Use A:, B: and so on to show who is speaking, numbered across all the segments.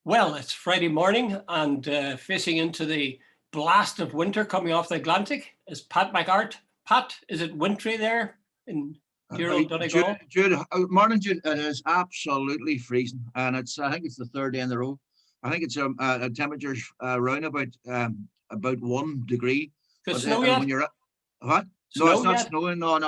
A: Well, it's Friday morning and facing into the blast of winter coming off the Atlantic is Pat McArt. Pat, is it wintry there in dear old Donegal?
B: Morning, Jude. It is absolutely freezing, and I think it's the third day in a row. I think it's a temperatures around about 1 degree.
A: The
B: But
A: snow yet?
B: when you're what? No, it's
A: Snow
B: not
A: yet?
B: snowing. No.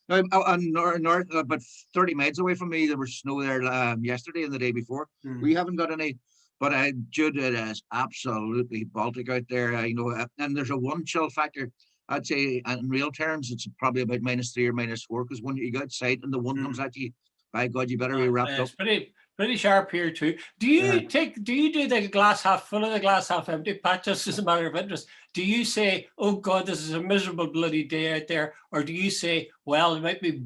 B: North, about 30 miles away from me, there was snow there yesterday and the day before.
A: Hmm.
B: We haven't got any, but Jude, it is absolutely Baltic out there. And there's a one chill factor. I'd say in real terms, it's probably about -3 or -4 because when you go outside and the wind comes at you, by God, you better be wrapped up.
A: It's pretty sharp here too. Do you do the glass half full or the glass half empty, Pat, just as a matter of interest? Do you say, oh God, this is a miserable bloody day out there? Or do you say, well, it might be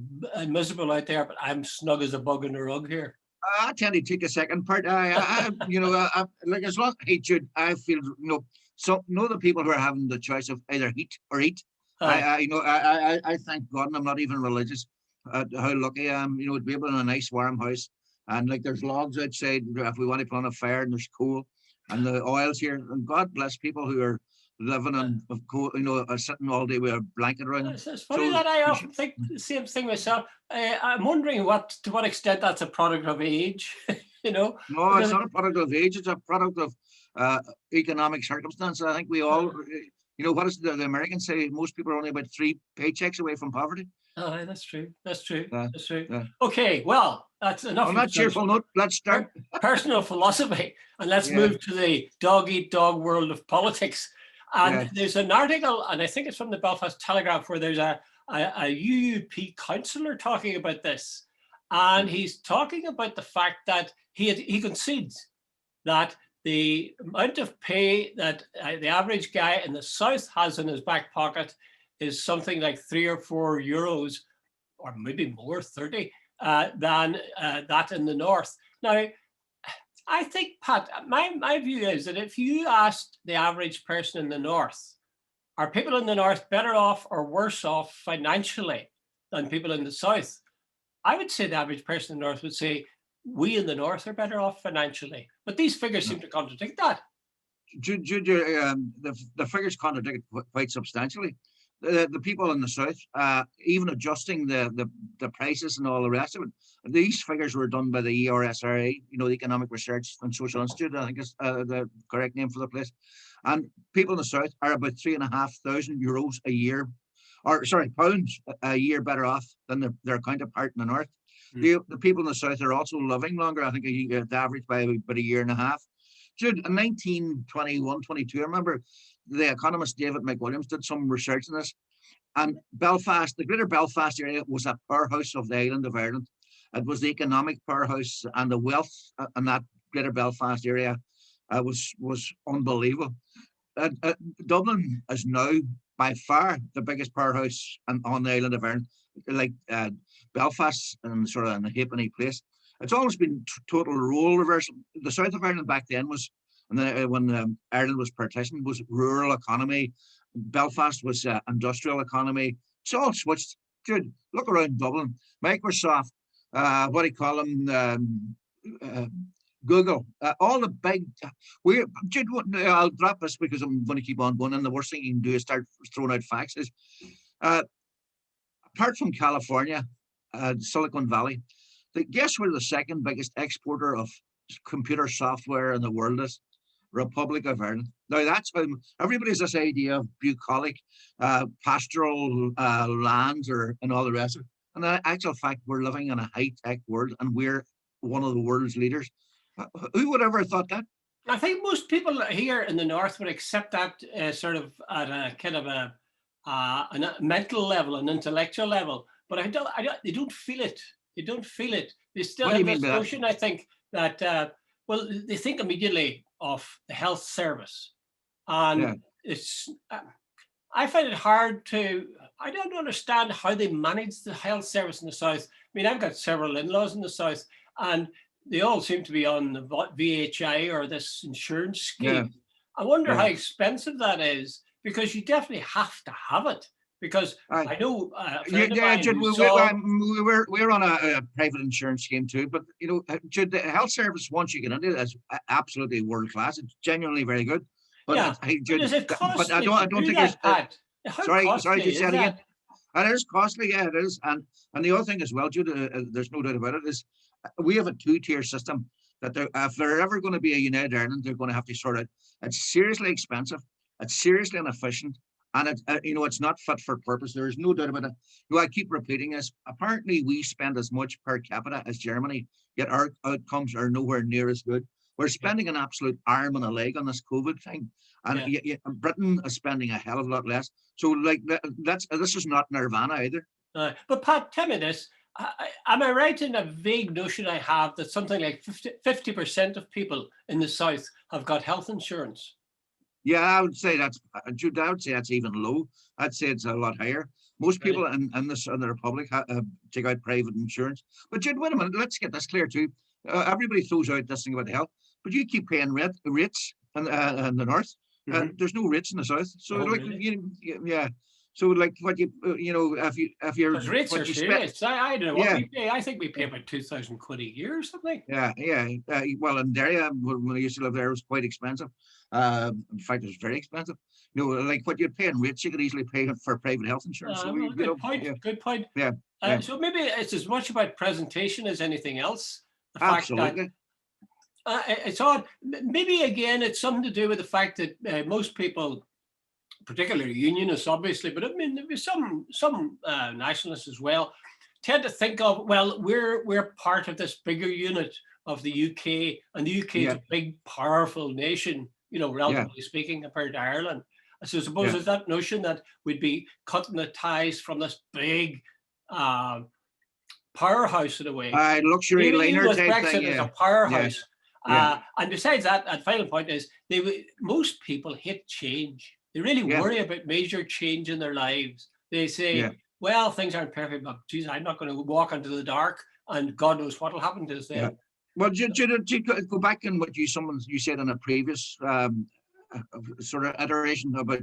A: miserable out there, but I'm snug as a bug in a rug here?
B: I tend to take the second part. Like as long hey Jude, I feel so know the people who are having the choice of either heat or eat. I thank God, and I'm not even religious. How lucky I am, to be able in a nice warm house, and like there's logs outside if we want to put on a fire, and there's coal, and the oils here. And God bless people who are living on of coal, sitting all day with a blanket around them.
A: It's funny that I often think the same thing myself. I'm wondering to what extent that's a product of age,
B: No, it's not a product of age. It's a product of economic circumstance. I think we all, what does the Americans say? Most people are only about 3 paychecks away from poverty.
A: Oh, that's true. That's true.
B: Yeah,
A: That's true.
B: yeah.
A: Okay, well, that's enough
B: On
A: of
B: that cheerful note, let's start.
A: personal philosophy, and let's
B: Yeah,
A: move to the dog eat dog world of politics. And
B: yeah.
A: there's an article, and I think it's from the Belfast Telegraph, where there's a UUP councillor talking about this, and he's talking about the fact that he concedes that the amount of pay that the average guy in the south has in his back pocket is something like 3 or 4 euros, or maybe more, 30, than that in the north. Now, I think, Pat, my view is that if you asked the average person in the north, are people in the north better off or worse off financially than people in the south? I would say the average person in the north would say, we in the north are better off financially. But these figures seem to contradict that.
B: The figures contradict quite substantially. The people in the south, even adjusting the prices and all the rest of it, these figures were done by the ERSRA, the Economic Research and Social Institute, I think is the correct name for the place. And people in the south are about €3,500 a year, or sorry, pounds a year better off than their counterpart in the north. The people in the south are also living longer. I think the average by about a year and a half. Jude, in 1921-22, I remember the economist David McWilliams did some research on this. And Belfast, the greater Belfast area, was a powerhouse of the island of Ireland. It was the economic powerhouse, and the wealth in that greater Belfast area was unbelievable. Dublin is now by far the biggest powerhouse on the island of Ireland, like Belfast and sort of in a halfpenny place. It's always been total role reversal. The south of Ireland back then was, and when Ireland was partitioned, was rural economy. Belfast was industrial economy. It's all switched. Dude, look around Dublin. Microsoft, what do you call them? Google, all the big. Jude, I'll drop this because I'm going to keep on going. And the worst thing you can do is start throwing out facts. Is apart from California, Silicon Valley, guess where the second biggest exporter of computer software in the world is? Republic of Ireland. Now that's how everybody's this idea of bucolic, pastoral lands and all the rest of it. And in actual fact, we're living in a high-tech world, and we're one of the world's leaders. Who would ever have thought that?
A: I think most people here in the north would accept that sort of at a kind of a mental level, an intellectual level. But they don't feel it. They don't feel it. They still have this notion, I think, that, they think immediately of the health service. And I find it hard I don't understand how they manage the health service in the south. I mean, I've got several in-laws in the south, and they all seem to be on the VHI or this insurance scheme. I wonder how expensive that is, because you definitely have to have it. Because
B: Aye.
A: I know a
B: Yeah,
A: friend of
B: yeah,
A: mine
B: Jude,
A: who saw.
B: we're on a private insurance scheme too, but Jude, the health service once you get into it is absolutely world class. It's genuinely very good. But
A: Yeah, but
B: Jude,
A: is it
B: but
A: costly
B: I
A: to
B: don't
A: do
B: think there's.
A: that, Pat? How
B: Sorry,
A: costly
B: just say
A: is
B: it again.
A: that?
B: And it is costly, yeah, it is. And the other thing as well, Jude, there's no doubt about it, is we have a two-tier system that if they're ever going to be a United Ireland, they're going to have to sort out. It's seriously expensive. It's seriously inefficient. And it's not fit for purpose. There is no doubt about it. I keep repeating this. Apparently, we spend as much per capita as Germany, yet our outcomes are nowhere near as good. We're
A: Yeah,
B: spending an absolute arm and a leg on this COVID thing, and
A: yeah.
B: Britain is spending a hell of a lot less. So, like, this is not nirvana either.
A: But Pat, tell me this. Am I right in a vague notion I have that something like 50% of people in the South have got health insurance?
B: Yeah, I would say Jude, I would say that's even low. I'd say it's a lot higher. Most people
A: Really?
B: in the Republic take out private insurance. But Jude, wait a minute, let's get this clear too. Everybody throws out this thing about the health, but you keep paying rates in the north.
A: Hmm.
B: There's no rates in the south. So
A: Oh,
B: like
A: really?
B: yeah. So like what if you're
A: Because rates are
B: what you spend,
A: serious. I don't know what
B: yeah.
A: we pay. I think we pay about 2,000 quid a year or something.
B: Yeah, yeah. Well, in Derry, when I used to live there, it was quite expensive. In fact, it was very expensive. Like what you'd pay in rates, you could easily pay for private health insurance. So
A: Well, good point.
B: yeah,
A: Good point.
B: yeah, yeah,
A: So maybe it's as much about presentation as anything else. The fact that
B: absolutely.
A: it's odd. Maybe again, it's something to do with the fact that most people, particularly unionists, obviously, but I mean, there's some nationalists as well, tend to think of, well, we're part of this bigger unit of the UK, and the UK is
B: Yeah,
A: a big, powerful nation,
B: yeah,
A: relatively speaking, compared to Ireland. So I suppose
B: yeah.
A: there's that notion that we'd be cutting the ties from this big uh, powerhouse in a way.
B: Luxury
A: Even
B: liner
A: with
B: type thing.
A: Brexit as
B: Yeah,
A: a
B: yeah,
A: powerhouse.
B: yeah,
A: And besides that, and final point is, most people hate change. They really
B: yeah,
A: worry about major change in their lives. They
B: yeah,
A: say, well, things aren't perfect, but geez, I'm not going to walk into the dark, and God knows what will happen to us
B: yeah.
A: then.
B: Well, go back in what you said in a previous sort of iteration about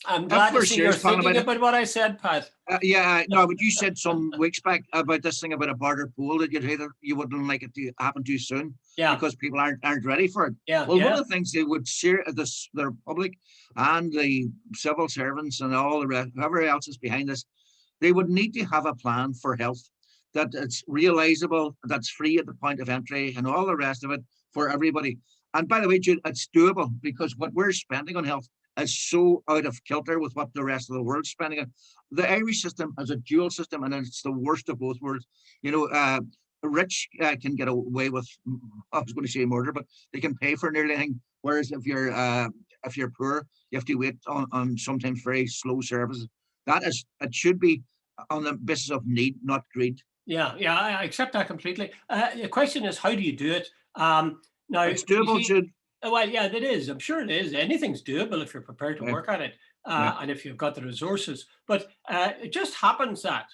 A: I'm
B: if
A: glad to
B: we're
A: see you're
B: serious, talking
A: thinking
B: about
A: about what I said, Pat.
B: yeah, no, but you said some weeks back about this thing about a border pool that you wouldn't like it to happen too soon
A: Yeah,
B: because people aren't ready for it.
A: yeah,
B: Well, one
A: yeah,
B: of the things they would share the Republic and the civil servants and all the rest, whoever else is behind this, they would need to have a plan for health that it's realizable, that's free at the point of entry, and all the rest of it for everybody. And by the way, Jude, it's doable because what we're spending on health is so out of kilter with what the rest of the world's spending on. The Irish system is a dual system, and it's the worst of both worlds. You know, rich can get away with, I was going to say murder, but they can pay for nearly anything. Whereas if you're poor, you have to wait on sometimes very slow services. It should be on the basis of need, not greed.
A: yeah, yeah. I accept that completely. The question is, how do you do it? Now,
B: It's
A: you
B: doable,
A: see,
B: Jude.
A: well, yeah, it is. I'm sure it is. Anything's doable if you're prepared to
B: Yeah,
A: work on it,
B: yeah,
A: and if you've got the resources. But it just happens that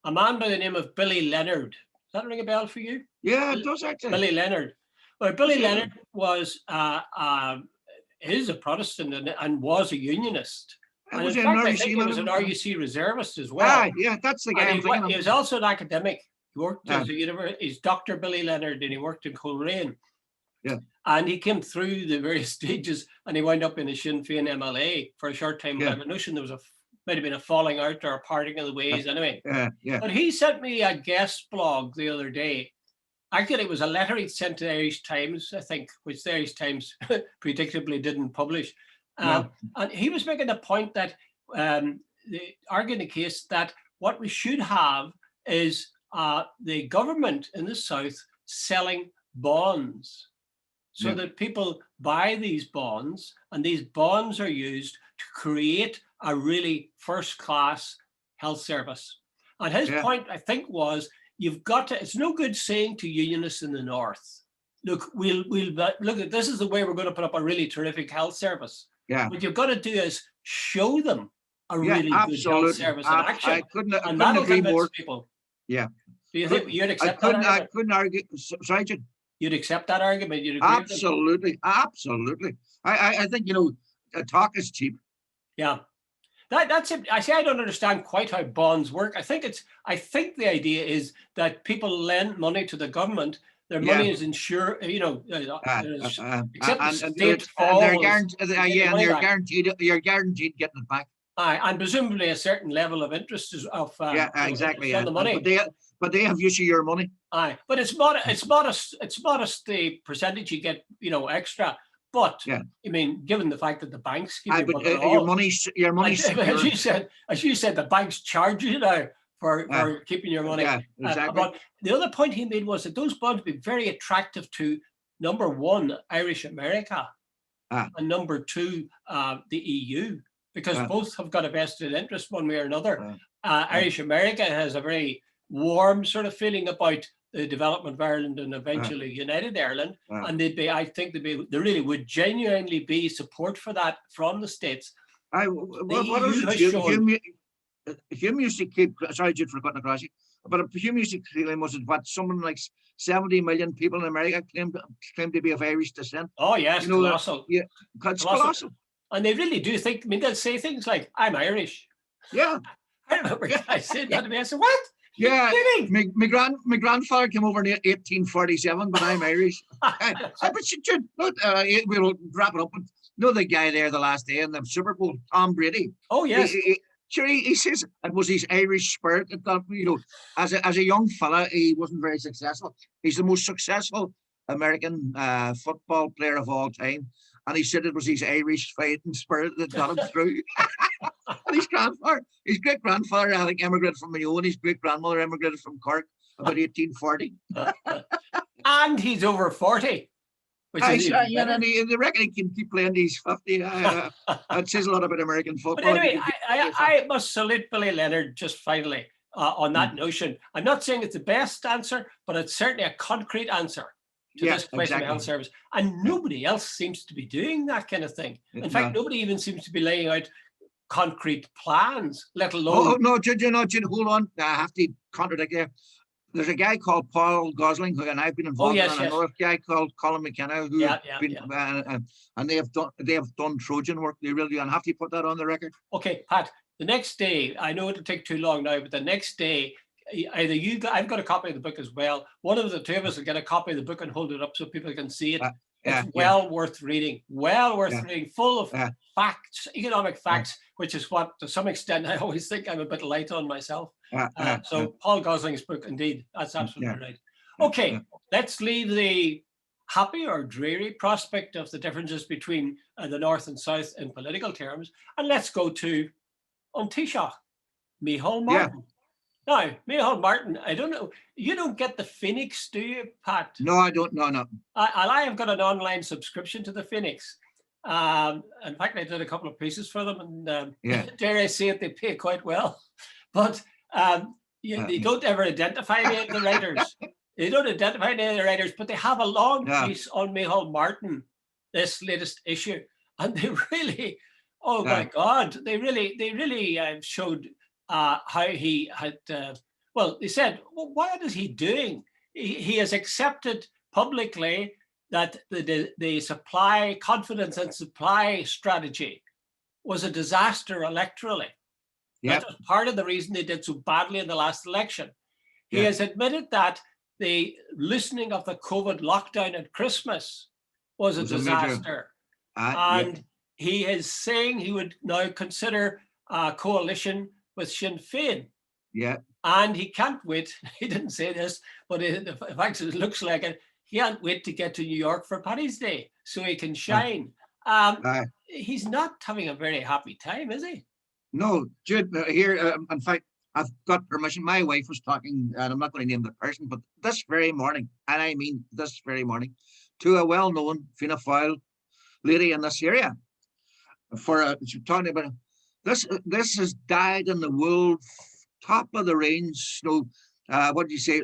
A: a man by the name of Billy Leonard, does that ring a bell for you?
B: yeah. It does actually.
A: Billy Leonard. Well,
B: Does
A: Billy
B: yeah,
A: Leonard was is a Protestant and was a unionist.
B: it
A: And in
B: was an
A: fact, I
B: RUC
A: think he was an
B: man.
A: RUC reservist as
B: Ah,
A: well.
B: yeah, that's the guy
A: And
B: I'm thinking
A: he
B: of.
A: was also an academic. He worked
B: Ah,
A: as a university. He's Dr. Billy Leonard, and he worked in Coleraine.
B: yeah,
A: And he came through the various stages, and he wound up in a Sinn Féin MLA for a short time. I
B: yeah,
A: have a notion there was might have been a falling out or a parting of the
B: yeah,
A: ways anyway.
B: yeah,
A: But he sent me a guest blog the other day. Actually, it was a letter he'd sent to the Irish Times, I think, which the Irish Times predictably didn't publish.
B: no,
A: And he was making the point that, arguing the case that what we should have is the government in the South selling bonds so
B: yeah,
A: that people buy these bonds, and these bonds are used to create a really first class health service. And his
B: yeah,
A: point, I think, was you've got to, it's no good saying to unionists in the North, look, look at this is the way we're going to put up a really terrific health service.
B: yeah,
A: What you've got to do is show them a
B: yeah,
A: really good health
B: absolutely.
A: service in action,
B: I
A: and
B: couldn't
A: that'll
B: agree
A: convince
B: more.
A: people.
B: Yeah,
A: Do you think you'd accept that
B: I
A: argument?
B: couldn't argue. Sorry, Jude.
A: You'd accept that argument? You'd agree with them?
B: Absolutely, absolutely. I think talk is cheap.
A: Yeah. That's it. I say I don't understand quite how bonds work. I think the idea is that people lend money to the government. Their
B: Yeah.
A: money is insured, except the
B: And they're
A: state falls,
B: guaranteed,
A: you get your
B: yeah, and
A: money back.
B: you're guaranteed getting it back.
A: Aye, and presumably a certain level of interest
B: Yeah,
A: interest
B: exactly.
A: on
B: Yeah,
A: the money.
B: but they have use of your money.
A: Aye, but it's modest the percentage you get, extra. But
B: Yeah.
A: I mean, given the fact that the banks give
B: Aye,
A: you
B: but
A: bugger
B: your
A: all,
B: money's secure.
A: as you said, the banks charge you now for
B: Yeah,
A: keeping your money.
B: yeah, exactly.
A: But the other point he made was that those bonds would be very attractive to, number one, Irish America,
B: Ah.
A: and number two, the EU, because
B: Ah.
A: both have got a vested interest one way or another.
B: Ah.
A: Irish America has a very warm sort of feeling about the development of Ireland and eventually United Ireland, and I think there really would genuinely be support for that from the States.
B: What
A: EU
B: is
A: has
B: it?
A: shown-
B: Hume used to keep, sorry, Jude, for cutting across you, but Hume used to claim, was it what, something like 70 million people in America claim to be of Irish descent?
A: Oh yes,
B: You know,
A: colossal.
B: Yeah, it's colossal.
A: And they really do think, I mean, they'll say things like, I'm Irish.
B: Yeah,
A: I remember guys saying that to me. I said, what?
B: yeah.
A: You're kidding?
B: My grandfather came over in 1847, but I'm Irish. But Jude, we'll wrap it up. The guy there the last day in the Super Bowl, Tom Brady.
A: Oh yes.
B: He says it was his Irish spirit that got, as a young fella, he wasn't very successful. He's the most successful American football player of all time. And he said it was his Irish fighting spirit that got him through. And his great grandfather, I think, immigrated from Mayo, and his great grandmother immigrated from Cork about 1840.
A: And he's over 40. Which is
B: and they reckon he can keep playing these 50. That says a lot about American football.
A: But anyway, I must salute Billy Leonard just finally on that notion. I'm not saying it's the best answer, but it's certainly a concrete answer to this question of health service. And nobody else seems to be doing that kind of thing. In fact, nobody even seems to be laying out concrete plans, let alone.
B: Oh, no, Jude, hold on. I have to contradict there. There's a guy called Paul Gosling, who and I've been involved in, another guy called Colin McKenna, who and they have done Trojan work. They really do, and have to put that on the record.
A: Okay, Pat. The next day, I know it'll take too long now, but the next day, either I've got a copy of the book as well. One of the two of us will get a copy of the book and hold it up so people can see it. It's well worth reading. Well worth reading. Full of facts, economic facts, which is what, to some extent, I always think I'm a bit light on myself. So Paul Gosling's book, indeed, that's absolutely right. Okay, let's leave the happy or dreary prospect of the differences between the North and South in political terms, and let's go to An Taoiseach, Micheál Martin. Now, Micheál Martin, I don't know, you don't get the Phoenix, do you, Pat?
B: No, I don't. No.
A: I have got an online subscription to the Phoenix. In fact, I did a couple of pieces for them, and dare I say it, they pay quite well. But they don't ever identify any of the writers. They don't identify any of the writers, but they have a long piece on Micheál Martin, this latest issue, and they really, oh my God, they really showed how he had. They said, well, what is he doing? He has accepted publicly that the supply confidence and supply strategy was a disaster electorally. That was part of the reason they did so badly in the last election. He has admitted that the loosening of the COVID lockdown at Christmas was a disaster. And he is saying he would now consider a coalition with Sinn Féin. And he can't wait. He didn't say this, but the fact is, it looks like it. He can't wait to get to New York for Paddy's Day so he can shine. He's not having a very happy time, is he?
B: No, Jude, here, in fact, I've got permission. My wife was talking, and I'm not going to name the person, but this very morning, and I mean this very morning, to a well-known Fianna Fáil lady in this area. She's talking about this has died in the world, top of the range. What do you say,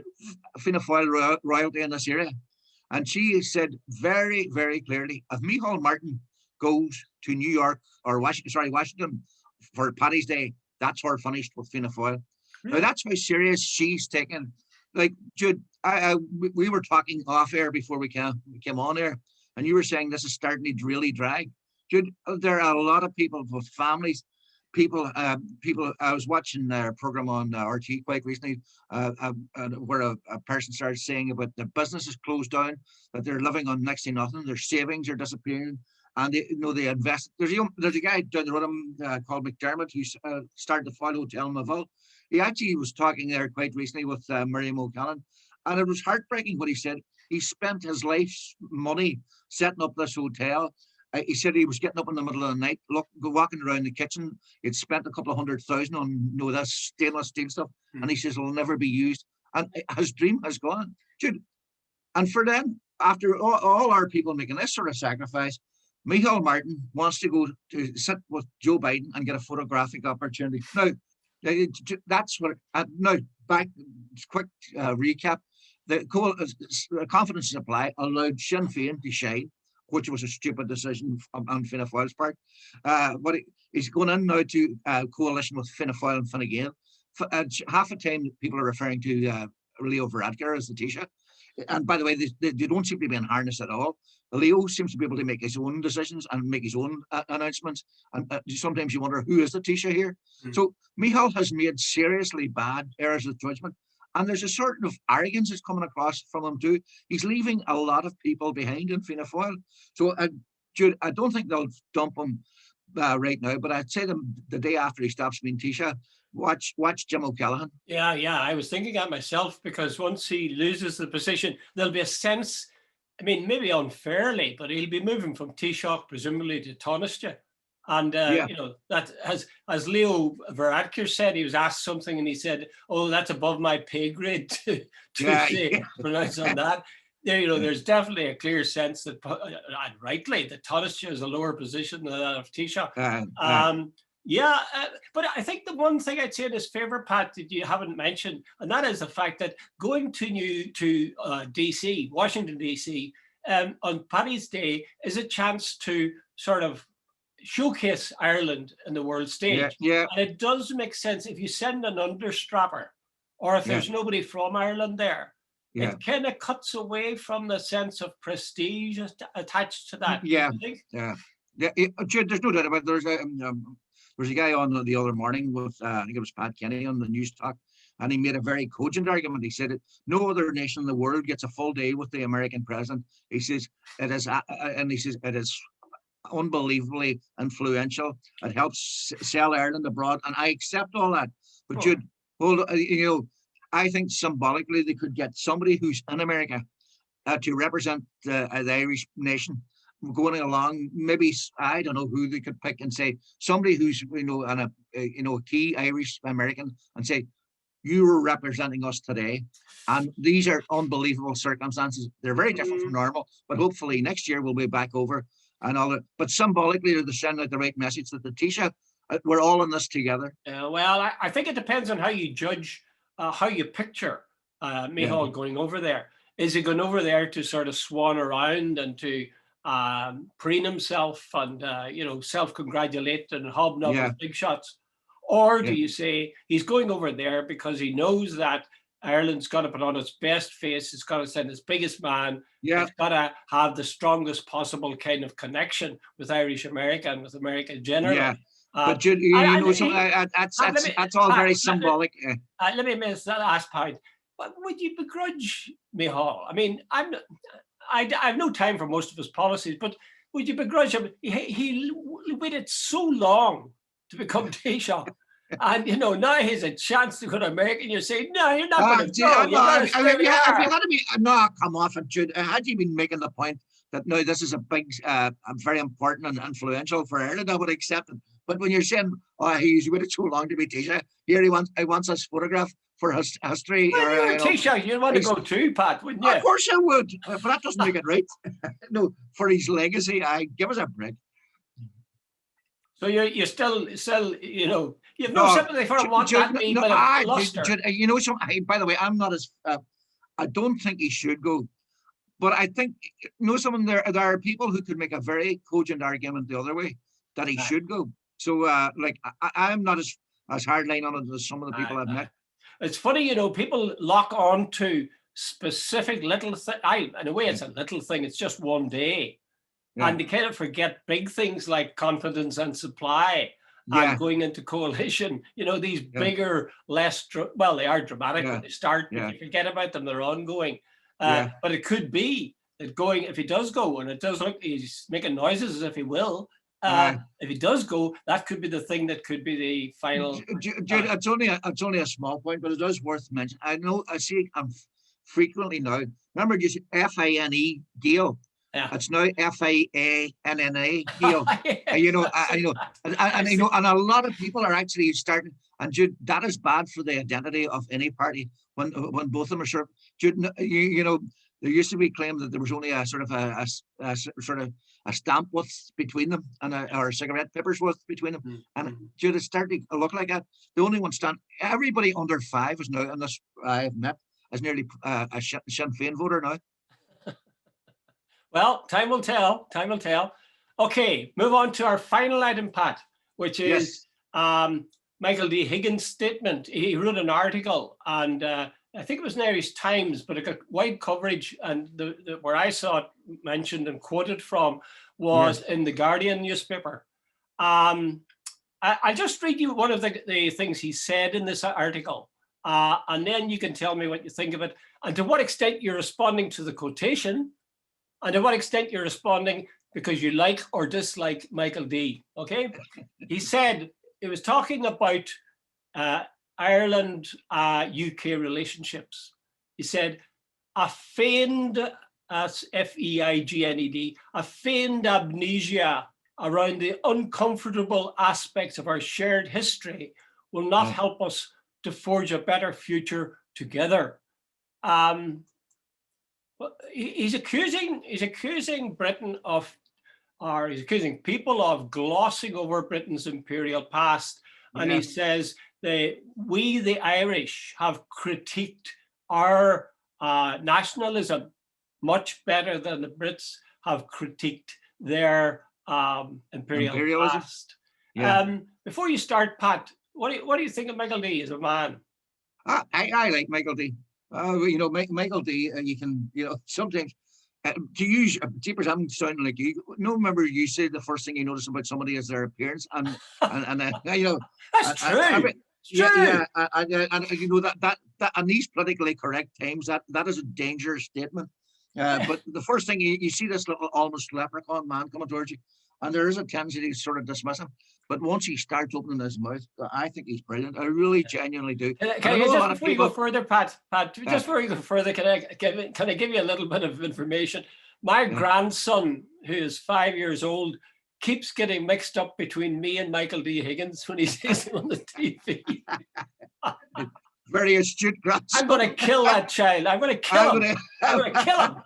B: Fianna Fáil royalty in this area, and she said very, very clearly, if Micheál Martin goes to New York or Washington for Paddy's Day, that's her finished with Fianna Fáil. Now that's how serious she's taken. Like, Jude, we were talking off air before we came on air, and you were saying this is starting to really drag. Jude, there are a lot of people with families people. I was watching a program on RT quite recently, where a person started saying about the businesses closed down, that they're living on next to nothing, their savings are disappearing, and they invest. There's a guy down the road called McDermott who started the Foyle Hotel in Mayville. He actually was talking there quite recently with Miriam O'Callaghan, and it was heartbreaking what he said. He spent his life's money setting up this hotel. He said he was getting up in the middle of the night, walking around the kitchen. He'd spent a couple of 100,000 on this stainless steel stuff, and he says it'll never be used. And his dream has gone, dude. And for them, after all our people making this sort of sacrifice, Micheál Martin wants to go to sit with Joe Biden and get a photographic opportunity. Now, that's what. Now, back quick recap. The confidence supply allowed Sinn Féin to shine, which was a stupid decision on Fianna Fáil's part. But he's going in now to coalition with Fianna Fáil and Fine Gael. Half the time, people are referring to Leo Varadkar as the Taoiseach. And by the way, they don't seem to be in harness at all. Leo seems to be able to make his own decisions and make his own announcements. And sometimes you wonder, who is the Taoiseach here? So Micheál has made seriously bad errors of judgment. And there's a sort of arrogance that's coming across from him too. He's leaving a lot of people behind in Fianna Fáil. So Jude, I don't think they'll dump him right now, but I'd say the day after he stops being Taoiseach, watch Jim O'Callaghan.
A: Yeah, I was thinking that myself, because once he loses the position, there'll be a sense, I mean, maybe unfairly, but he'll be moving from Taoiseach presumably to Taoiseach. And, that as Leo Varadkar said, he was asked something and he said, oh, that's above my pay grade to pronounce on that. There's definitely a clear sense that, and rightly, that Taoiseach is a lower position than that of Taoiseach. But I think the one thing I'd say in his favor, Pat, that you haven't mentioned, and that is the fact that going to DC, Washington, DC, on Paddy's Day is a chance to sort of showcase Ireland in the world stage. And it does make sense if you send an understrapper, or if there's nobody from Ireland there. It kind of cuts away from the sense of prestige attached to that.
B: There's no doubt about it. There's a guy on the other morning with, I think it was Pat Kenny on the News Talk, and he made a very cogent argument. He said, no other nation in the world gets a full day with the American president. He says, it is unbelievably influential. It helps sell Ireland abroad, and I accept all that. But Jude, I think symbolically they could get somebody who's in America to represent the Irish nation going along. Maybe I don't know who they could pick and say somebody who's a key Irish American, and say, you are representing us today, and these are unbelievable circumstances. They're very different from normal, but hopefully next year we'll be back over and all that. But symbolically, they're sending out the right message that the Taoiseach, we're all in this together.
A: Well, I think it depends on how you judge, how you picture Micheál going over there. Is he going over there to sort of swan around and to preen himself and self-congratulate and hobnob with big shots? Or do you say he's going over there because he knows that Ireland's got to put on its best face, it's got to send its biggest man, it's got to have the strongest possible kind of connection with Irish America and with America generally.
B: But that's all very symbolic.
A: Let me miss that last point. But would you begrudge Micheál? I mean, I have no time for most of his policies, but would you begrudge him? He waited so long to become Taoiseach. And now he has a chance to go to America, and you're saying, no, you're not going to go.
B: No, come off it, Jude. Had you been making the point that no, this is a big, very important and influential for Ireland, I would accept it. But when you're saying, oh, he's waited so long to be Taoiseach, here he wants his photograph for his history.
A: Well, you're Taoiseach, you'd want to go too, Pat, wouldn't you?
B: Of course I would, but that doesn't make it right. No, for his legacy, give us a break. So
A: you're still, you have no sympathy for him.
B: By the way, I'm not as. I don't think he should go, but I think there are people who could make a very cogent argument the other way that he should go. So I'm not as hardline on it as some of the people I've met.
A: It's funny, people lock on to specific little thing. In a way, it's a little thing. It's just one day. And they kind of forget big things like confidence and supply.
B: Yeah,
A: and going into coalition. You know, these
B: yeah,
A: bigger, less, well, they are dramatic
B: yeah,
A: when they start, but
B: yeah,
A: you forget about them, they're ongoing.
B: yeah.
A: But it could be that going, if he does go, and it does look, he's making noises as if he will,
B: Uh,
A: if he does go, that could be the thing that could be the final.
B: Jude, it's only a small point, but it is worth mentioning. I know I see frequently now. Remember, just FINE Gale.
A: Yeah.
B: It's now FIANNA Gale. You know,
A: Yes,
B: you know,
A: I
B: you know,
A: see.
B: and a lot of people are actually starting. And Jude, that is bad for the identity of any party when both of them are sort of. Jude, you know, there used to be claimed that there was only a sort of a sort of a stamp width between them and or a cigarette papers width between them. And
A: Mhm.
B: Jude, it's starting to look like that. The only one stand. Everybody under 5 is now, and this I've met, is nearly a Sinn Féin voter now.
A: Well, time will tell. Time will tell. Okay, move on to our final item, Pat, which is
B: Yes.
A: Michael D. Higgins' statement. He wrote an article, and I think it was in Irish Times, but it got wide coverage. And where I saw it mentioned and quoted from
B: Yeah.
A: was in the Guardian newspaper. I'll just read you one of the things he said in this article, and then you can tell me what you think of it, and to what extent you're responding to the quotation, and to what extent you're responding because you like or dislike Michael D. Okay? He said, he was talking about Ireland UK relationships. He said, a feigned, FEIGNED, a feigned amnesia around the uncomfortable aspects of our shared history will not
B: Yeah.
A: help us to forge a better future together. He's accusing Britain of, or he's accusing people of glossing over Britain's imperial past. And
B: Yeah.
A: he says we, the Irish, have critiqued our nationalism much better than the Brits have critiqued their imperial
B: Imperialism.
A: past.
B: Yeah.
A: Before you start, Pat, what do you think of Michael D as a man?
B: I like Michael D. You know, Michael D. You can, you know, sometimes to use Jeepers, I'm sounding like you. No, remember you said the first thing you notice about somebody is their appearance, and you know,
A: That's true. It's
B: yeah,
A: true.
B: yeah, and you know that in these politically correct times, that is a dangerous statement. But the first thing you see this little almost leprechaun man coming towards you, and there is a tendency to sort of dismiss him. But once he starts opening his mouth, I think he's brilliant. I really genuinely do.
A: Can I just before you go further, Pat, just before you go further, can I give you a little bit of information? My grandson, who is 5 years old, keeps getting mixed up between me and Michael D. Higgins when he sees him on the TV.
B: Very astute grandson.
A: I'm going to kill that child. I'm going to kill him. I'm going to kill him.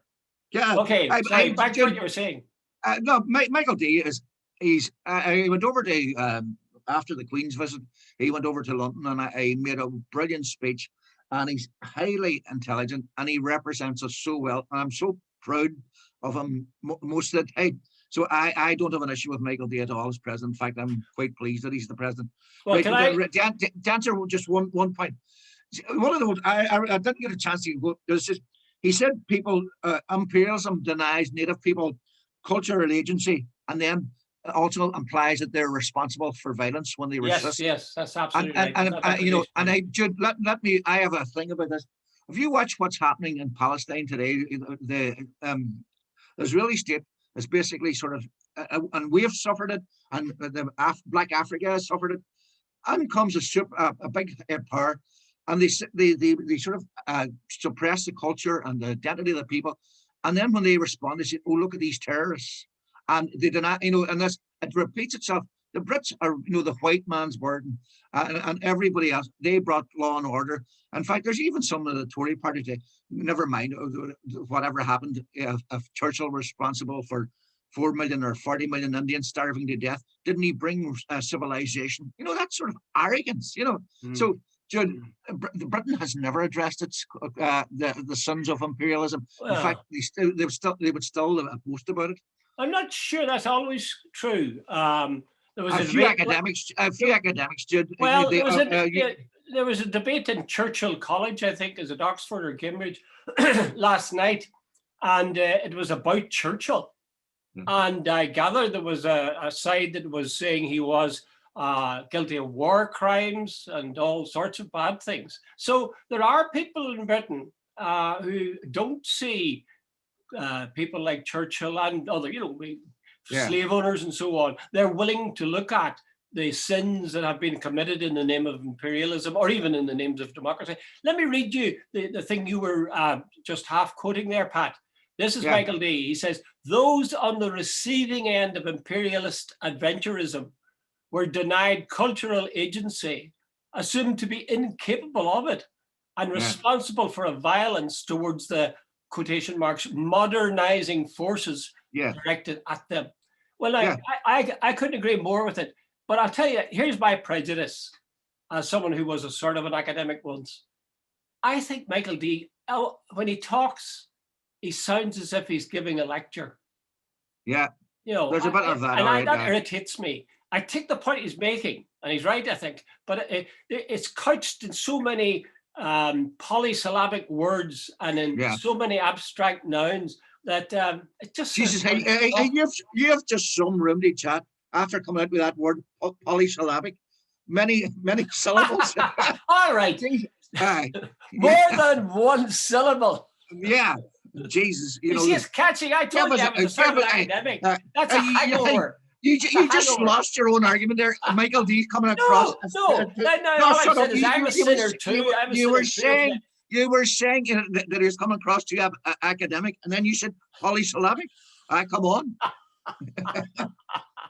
B: Yeah.
A: Okay, sorry, back to what you were saying.
B: No, Michael D. He went over to after the Queen's visit. He went over to London and he made a brilliant speech. And he's highly intelligent and he represents us so well. And I'm so proud of him most of the time. So I don't have an issue with Michael D at all as president. In fact, I'm quite pleased that he's the president.
A: Well,
B: right,
A: can I
B: to answer just one point? One of the I didn't get a chance to go. He said people imperialism denies native people cultural agency, and then also implies that they're responsible for violence when they resist.
A: Yes, that's absolutely right.
B: And you know, and let me. I have a thing about this. If you watch what's happening in Palestine today, the Israeli state is basically sort of, and we've suffered it, and the Black Africa has suffered it. And comes a big power, and they sort of suppress the culture and the identity of the people. And then when they respond, they say, "Oh, look at these terrorists," and they deny, you know, and this it repeats itself. The Brits are, you know, the white man's burden, and everybody else. They brought law and order. In fact, there's even some of the Tory party. Never mind whatever happened. If Churchill was responsible for 4 million or 40 million Indians starving to death, didn't he bring civilization? You know, that sort of arrogance. You know, so. Jude, Britain has never addressed its the sons of imperialism. In fact, they would still boast about it.
A: I'm not sure that's always true. There was
B: a few academics, Jude.
A: Well, there was a debate in Churchill College, I think, is it Oxford or Cambridge, last night, and it was about Churchill. And I gather there was a side that was saying he was guilty of war crimes and all sorts of bad things. So there are people in Britain who don't see people like Churchill and other,
B: Yeah.
A: slave owners and so on. They're willing to look at the sins that have been committed in the name of imperialism or even in the names of democracy. Let me read you the thing you were just half quoting there, Pat. This is
B: Yeah.
A: Michael D. He says, those on the receiving end of imperialist adventurism were denied cultural agency, assumed to be incapable of it, and responsible for a violence towards the, quotation marks, modernizing forces directed at them. Well, I couldn't agree more with it. But I'll tell you, here's my prejudice as someone who was a sort of an academic once. I think Michael D, when he talks, he sounds as if he's giving a lecture.
B: Yeah. There's a bit of that.
A: And that irritates me. I take the point he's making, and he's right, I think, but it's couched in so many polysyllabic words and in so many abstract nouns that it just...
B: Jesus, you have just some room to chat after coming out with that word, polysyllabic. Many syllables.
A: All right. More than one syllable.
B: Yeah. Jesus.
A: You see, it's catchy. I told you I was a sort of academic. That's a hangover.
B: You just lost your own argument there. Michael D coming across.
A: No, all I said is I'm a sinner too.
B: You were saying that he was coming across to you academic, and then you said polysyllabic. Come on.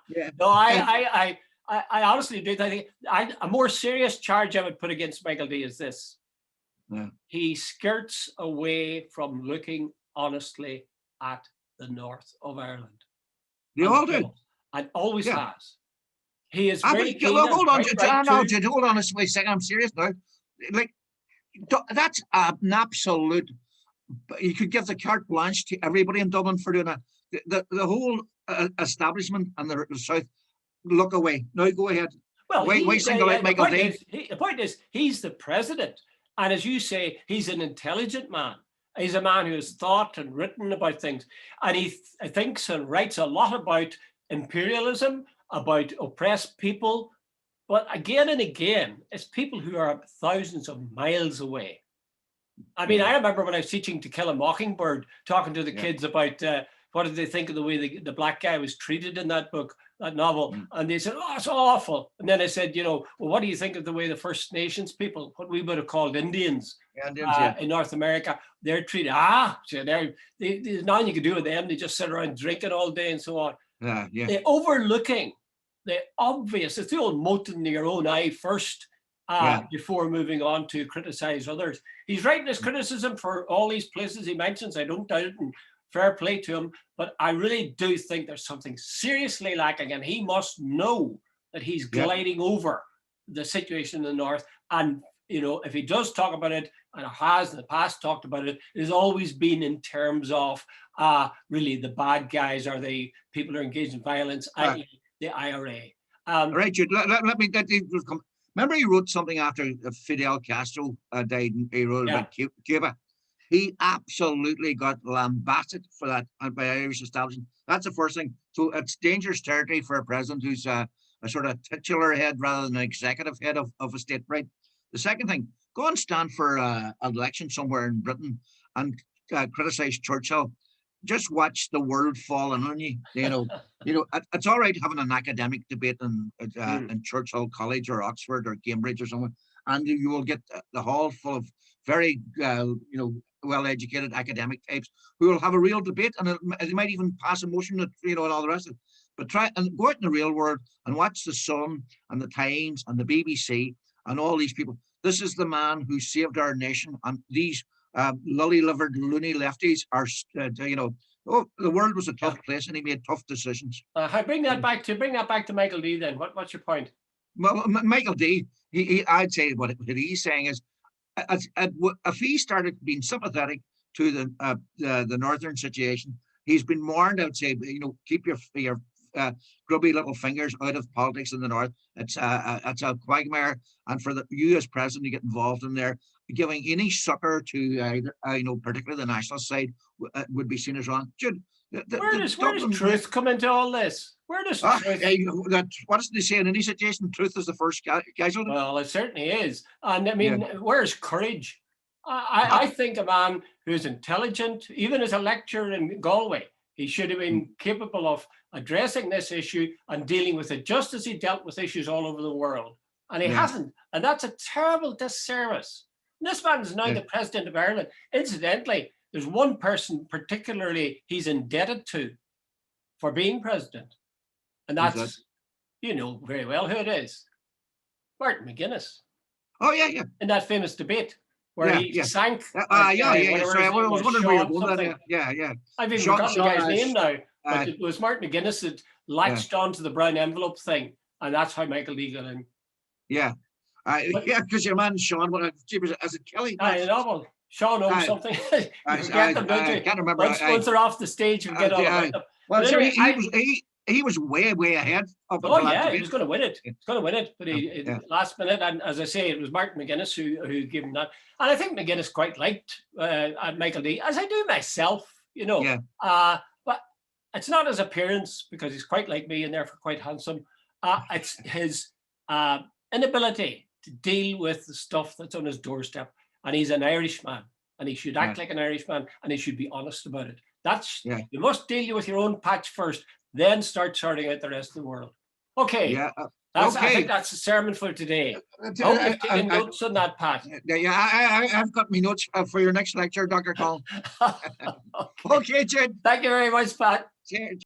A: Yeah. No, I honestly do think a more serious charge I would put against Michael D is this.
B: Yeah.
A: He skirts away from looking honestly at the north of Ireland.
B: They all do.
A: And always has. He is very keen.
B: Hold on, hold on a second. I'm serious now. Like, that's an absolute. You could give the carte blanche to everybody in Dublin for doing that. The whole establishment and the South look away. Now go ahead.
A: Well,
B: why single out Michael D?
A: The point is, he's the president, and as you say, he's an intelligent man. He's a man who has thought and written about things, and he thinks and writes a lot about imperialism, about oppressed people. But again and again, it's people who are thousands of miles away. I mean, I remember when I was teaching To Kill a Mockingbird, talking to the kids about what did they think of the way the black guy was treated in that book, that novel. And they said, oh, it's awful. And then I said, well, what do you think of the way the First Nations people, what we would have called Indians, in North America, they're treated, so there's nothing you can do with them. They just sit around drinking all day and so on. They're overlooking the obvious. It's the old mote in your own eye first before moving on to criticize others. He's writing his criticism for all these places he mentions. I don't doubt it, and fair play to him. But I really do think there's something seriously lacking, and he must know that he's gliding over the situation in the north. And if he does talk about it, and has in the past talked about it, it has always been in terms of really the bad guys are the people who are engaged in violence, i.e. the IRA.
B: Right, Jude, let me get you. Remember, he wrote something after Fidel Castro died. He wrote about Cuba. He absolutely got lambasted for that by Irish establishment. That's the first thing. So it's dangerous territory for a president who's a sort of titular head rather than an executive head of a state, right? The second thing, go and stand for an election somewhere in Britain and criticize Churchill. Just watch the world falling on you. It's all right having an academic debate in Churchill College or Oxford or Cambridge or somewhere, and you will get the hall full of very well-educated academic types who will have a real debate, and they might even pass a motion that and all the rest of it. But try and go out in the real world and watch the Sun and the Times and the BBC and all these people. This is the man who saved our nation, and these lily-livered loony lefties are, the world was a tough place, and he made tough decisions.
A: I bring that back to Michael D. Then what's your point?
B: Well, Michael D. I'd say what he's saying is, if he started being sympathetic to the northern situation, he's been warned. I would say, keep your grubby little fingers out of politics in the north. It's a quagmire, and for you as president to get involved in there, giving any succor to particularly the nationalist side would be seen as wrong. Where
A: does truth come into all this? Where does
B: Ah,
A: truth?
B: what does they say in any situation? Truth is the first casualty.
A: Well, it certainly is. And I
B: Yeah.
A: mean, where's courage? I think a man who's intelligent, even as a lecturer in Galway, he should have been capable of addressing this issue and dealing with it just as he dealt with issues all over the world. And he
B: Yeah.
A: hasn't. And that's a terrible disservice. And this man is now
B: Yeah.
A: the president of Ireland. Incidentally, there's one person particularly he's indebted to for being president. And
B: Who's
A: that's, you know very well who it is. Martin McGuinness.
B: Oh yeah, yeah.
A: In that famous debate where
B: Yeah,
A: he
B: yeah.
A: sank.
B: Yeah.
A: whatever
B: Sorry, I
A: his name
B: was wondering where you're
A: Sean
B: going there.
A: something.
B: Yeah.
A: I've even
B: Sean-
A: forgotten the guy's
B: Sean,
A: name now, but
B: uh,
A: it was Martin McGuinness that latched onto the brown envelope thing, and that's how Michael Lee got in.
B: Yeah.
A: But-
B: Yeah, because your man Sean, as a Kelly.
A: I know, well, Sean owns
B: Aye.
A: something. You forget them, don't you?
B: can't remember.
A: Once they're off the stage, you forget all about them.
B: Well,
A: But
B: sure,
A: anyway,
B: he was way ahead of
A: Oh
B: that
A: yeah, he
B: debate.
A: was going to win it. He's going to win it, but he
B: Yeah.
A: last minute. And as I say, it was Martin McGuinness who gave him that. And I think McGuinness quite liked Michael Lee, as I do myself. You know,
B: Yeah.
A: but it's not his appearance, because he's quite like me and therefore quite handsome. It's his inability to deal with the stuff that's on his doorstep. And he's an Irishman, and he should act like an Irishman, and he should be honest about it. That's You must deal with your own patch first, then start sorting out the rest of the world. Okay.
B: Yeah.
A: I
B: Okay.
A: think that's the sermon for today. I hope you've taken notes on that, Pat.
B: I've got my notes for your next lecture, Dr. Colin. Okay, Jed.
A: Thank you very much, Pat.
B: Cheers.